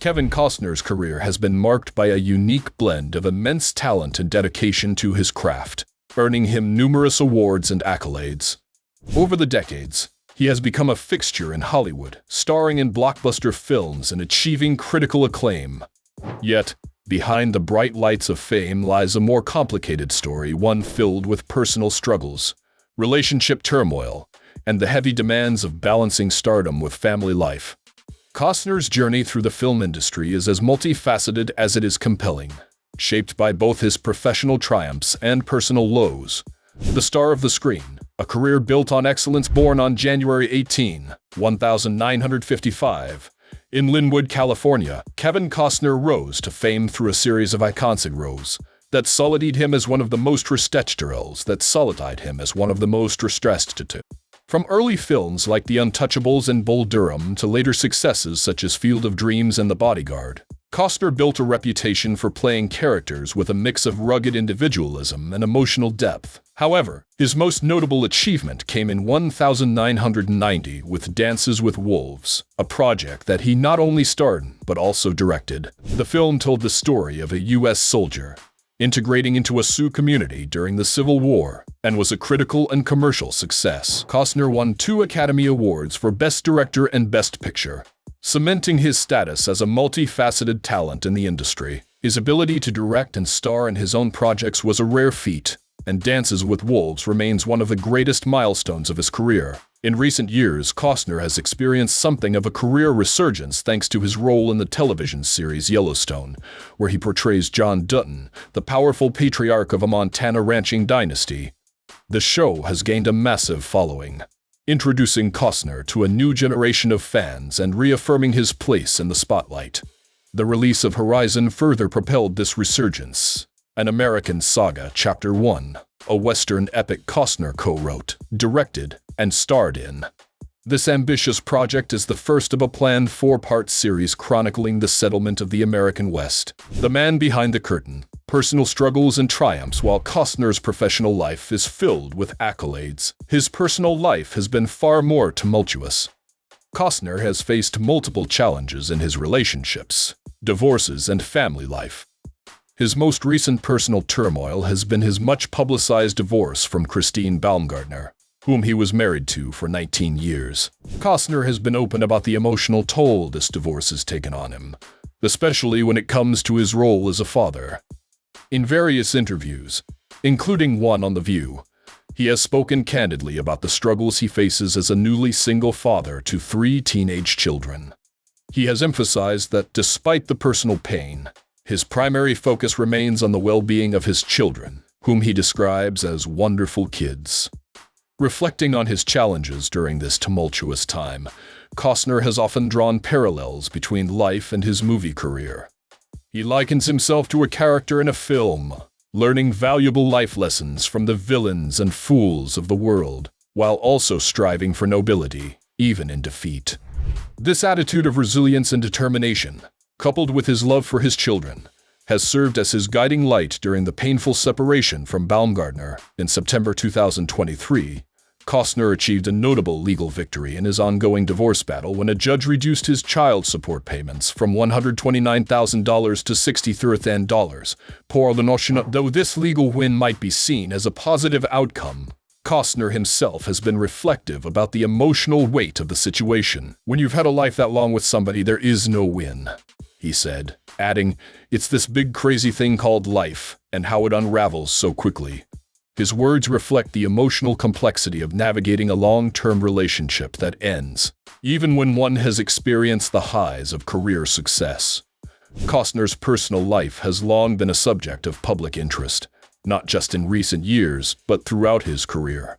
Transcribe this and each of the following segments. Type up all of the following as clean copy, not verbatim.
Kevin Costner's career has been marked by a unique blend of immense talent and dedication to his craft, earning him numerous awards and accolades. Over the decades, he has become a fixture in Hollywood, starring in blockbuster films and achieving critical acclaim. Yet, behind the bright lights of fame lies a more complicated story, one filled with personal struggles, relationship turmoil, and the heavy demands of balancing stardom with family life. Costner's journey through the film industry is as multifaceted as it is compelling, shaped by both his professional triumphs and personal lows. The star of the screen, a career built on excellence, born on January 18, 1955, in Linwood, California, Kevin Costner rose to fame through a series of iconic roles that solidified him as one of the most respected. From early films like The Untouchables and Bull Durham to later successes such as Field of Dreams and The Bodyguard, Costner built a reputation for playing characters with a mix of rugged individualism and emotional depth. However, his most notable achievement came in 1990 with Dances with Wolves, a project that he not only starred in but also directed. The film told the story of a U.S. soldier integrating into a Sioux community during the Civil War, and was a critical and commercial success. Costner won 2 Academy Awards for Best Director and Best Picture, cementing his status as a multifaceted talent in the industry. His ability to direct and star in his own projects was a rare feat, and Dances with Wolves remains one of the greatest milestones of his career. In recent years, Costner has experienced something of a career resurgence thanks to his role in the television series Yellowstone, where he portrays John Dutton, the powerful patriarch of a Montana ranching dynasty. The show has gained a massive following, introducing Costner to a new generation of fans and reaffirming his place in the spotlight. The release of Horizon further propelled this resurgence. An American Saga Chapter 1, a Western epic Costner co-wrote, directed, and starred in. This ambitious project is the first of a planned 4-part series chronicling the settlement of the American West, the man behind the curtain, personal struggles and triumphs. While Costner's professional life is filled with accolades, his personal life has been far more tumultuous. Costner has faced multiple challenges in his relationships, divorces, and family life. His most recent personal turmoil has been his much-publicized divorce from Christine Baumgartner, whom he was married to for 19 years. Costner has been open about the emotional toll this divorce has taken on him, especially when it comes to his role as a father. In various interviews, including one on The View, he has spoken candidly about the struggles he faces as a newly single father to 3 teenage children. He has emphasized that despite the personal pain, his primary focus remains on the well-being of his children, whom he describes as wonderful kids. Reflecting on his challenges during this tumultuous time, Costner has often drawn parallels between life and his movie career. He likens himself to a character in a film, learning valuable life lessons from the villains and fools of the world, while also striving for nobility, even in defeat. This attitude of resilience and determination, coupled with his love for his children, has served as his guiding light during the painful separation from Baumgartner. In September 2023, Costner achieved a notable legal victory in his ongoing divorce battle when a judge reduced his child support payments from $129,000 to $63,000. Though this legal win might be seen as a positive outcome, Costner himself has been reflective about the emotional weight of the situation. "When you've had a life that long with somebody, there is no win," he said, adding, "It's this big crazy thing called life, and how it unravels so quickly." His words reflect the emotional complexity of navigating a long-term relationship that ends, even when one has experienced the highs of career success. Costner's personal life has long been a subject of public interest, not just in recent years, but throughout his career.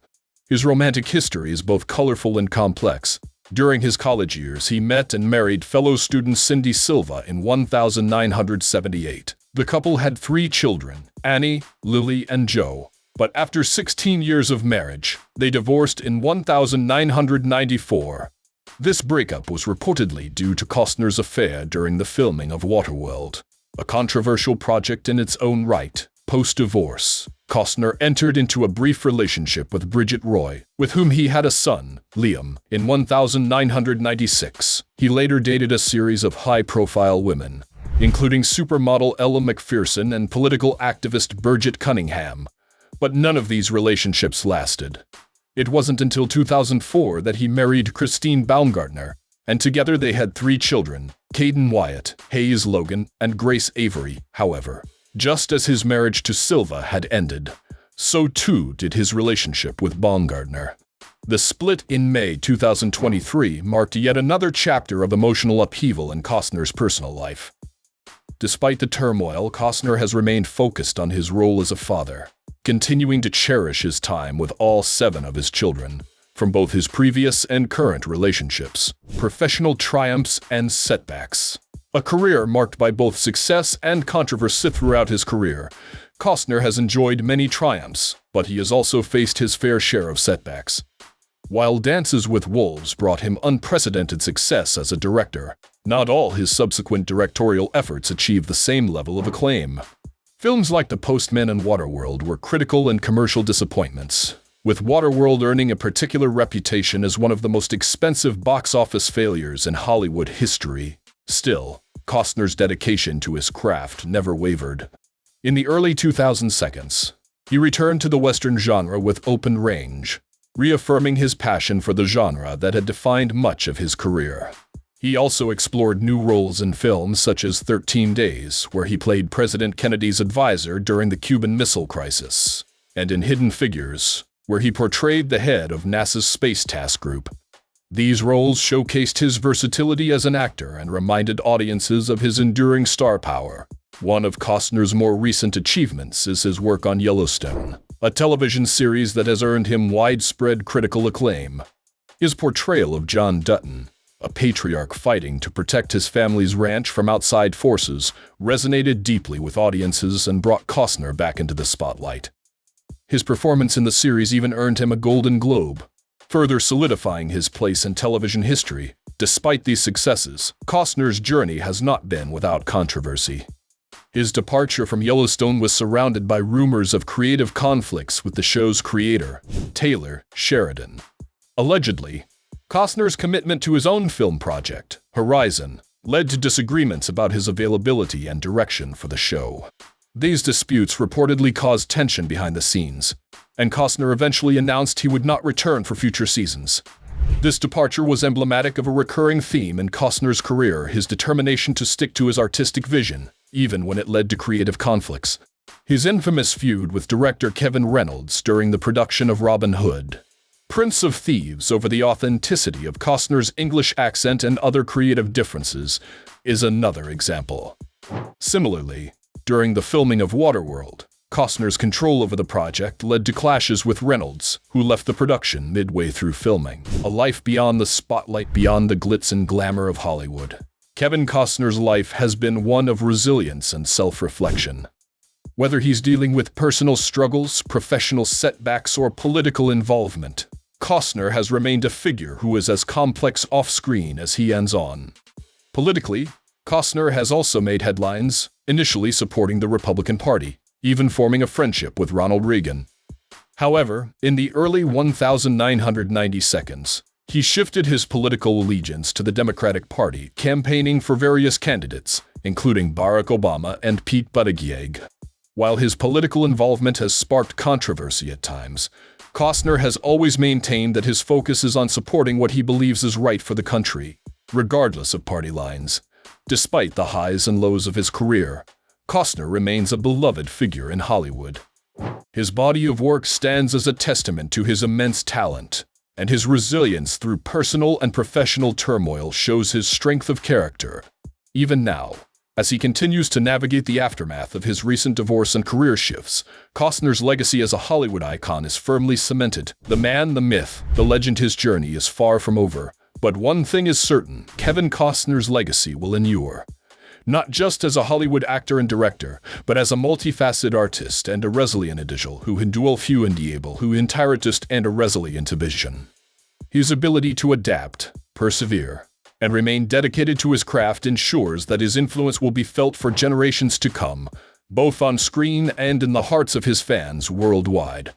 His romantic history is both colorful and complex. During his college years, he met and married fellow student Cindy Silva in 1978. The couple had 3 children, Annie, Lily, and Joe. But after 16 years of marriage, they divorced in 1994. This breakup was reportedly due to Costner's affair during the filming of Waterworld, a controversial project in its own right. Post-divorce, Costner entered into a brief relationship with Bridget Roy, with whom he had a son, Liam. In 1996, He later dated a series of high-profile women, including supermodel Ella McPherson and political activist Birgit Cunningham, but none of these relationships lasted. It wasn't until 2004 that he married Christine Baumgartner, and together they had 3 children, Caden Wyatt, Hayes Logan, and Grace Avery. However, just as his marriage to Silva had ended, so too did his relationship with Baumgartner. The split in May 2023 marked yet another chapter of emotional upheaval in Costner's personal life. Despite the turmoil, Costner has remained focused on his role as a father, continuing to cherish his time with all 7 of his children, from both his previous and current relationships, professional triumphs and setbacks. A career marked by both success and controversy throughout his career, Costner has enjoyed many triumphs, but he has also faced his fair share of setbacks. While Dances with Wolves brought him unprecedented success as a director, not all his subsequent directorial efforts achieved the same level of acclaim. Films like The Postman and Waterworld were critical and commercial disappointments, with Waterworld earning a particular reputation as one of the most expensive box office failures in Hollywood history. Still, Costner's dedication to his craft never wavered. In the early 2000s, he returned to the Western genre with Open Range, reaffirming his passion for the genre that had defined much of his career. He also explored new roles in films such as 13 Days, where he played President Kennedy's advisor during the Cuban Missile Crisis, and in Hidden Figures, where he portrayed the head of NASA's Space Task Group. These roles showcased his versatility as an actor and reminded audiences of his enduring star power. One of Costner's more recent achievements is his work on Yellowstone, a television series that has earned him widespread critical acclaim. His portrayal of John Dutton, a patriarch fighting to protect his family's ranch from outside forces, resonated deeply with audiences and brought Costner back into the spotlight. His performance in the series even earned him a Golden Globe, further solidifying his place in television history. Despite these successes, Costner's journey has not been without controversy. His departure from Yellowstone was surrounded by rumors of creative conflicts with the show's creator, Taylor Sheridan. Allegedly, Costner's commitment to his own film project, Horizon, led to disagreements about his availability and direction for the show. These disputes reportedly caused tension behind the scenes, and Costner eventually announced he would not return for future seasons. This departure was emblematic of a recurring theme in Costner's career: his determination to stick to his artistic vision, even when it led to creative conflicts. His infamous feud with director Kevin Reynolds during the production of Robin Hood, Prince of Thieves, over the authenticity of Costner's English accent and other creative differences, is another example. Similarly, during the filming of Waterworld, Costner's control over the project led to clashes with Reynolds, who left the production midway through filming. A life beyond the spotlight, beyond the glitz and glamour of Hollywood. Kevin Costner's life has been one of resilience and self-reflection. Whether he's dealing with personal struggles, professional setbacks, or political involvement, Costner has remained a figure who is as complex off-screen as he is on. Politically, Costner has also made headlines, initially supporting the Republican Party, even forming a friendship with Ronald Reagan. However, in the early 1990s, he shifted his political allegiance to the Democratic Party, campaigning for various candidates, including Barack Obama and Pete Buttigieg. While his political involvement has sparked controversy at times, Costner has always maintained that his focus is on supporting what he believes is right for the country, regardless of party lines. Despite the highs and lows of his career, Costner remains a beloved figure in Hollywood. His body of work stands as a testament to his immense talent, and his resilience through personal and professional turmoil shows his strength of character. Even now, as he continues to navigate the aftermath of his recent divorce and career shifts, Costner's legacy as a Hollywood icon is firmly cemented. The man, the myth, the legend, his journey is far from over. But one thing is certain: Kevin Costner's legacy will endure. Not just as a Hollywood actor and director, but as a multifaceted artist and a resilient individual who can dual few and able, who intartist and a resilient vision. His ability to adapt, persevere, and remain dedicated to his craft ensures that his influence will be felt for generations to come, both on screen and in the hearts of his fans worldwide.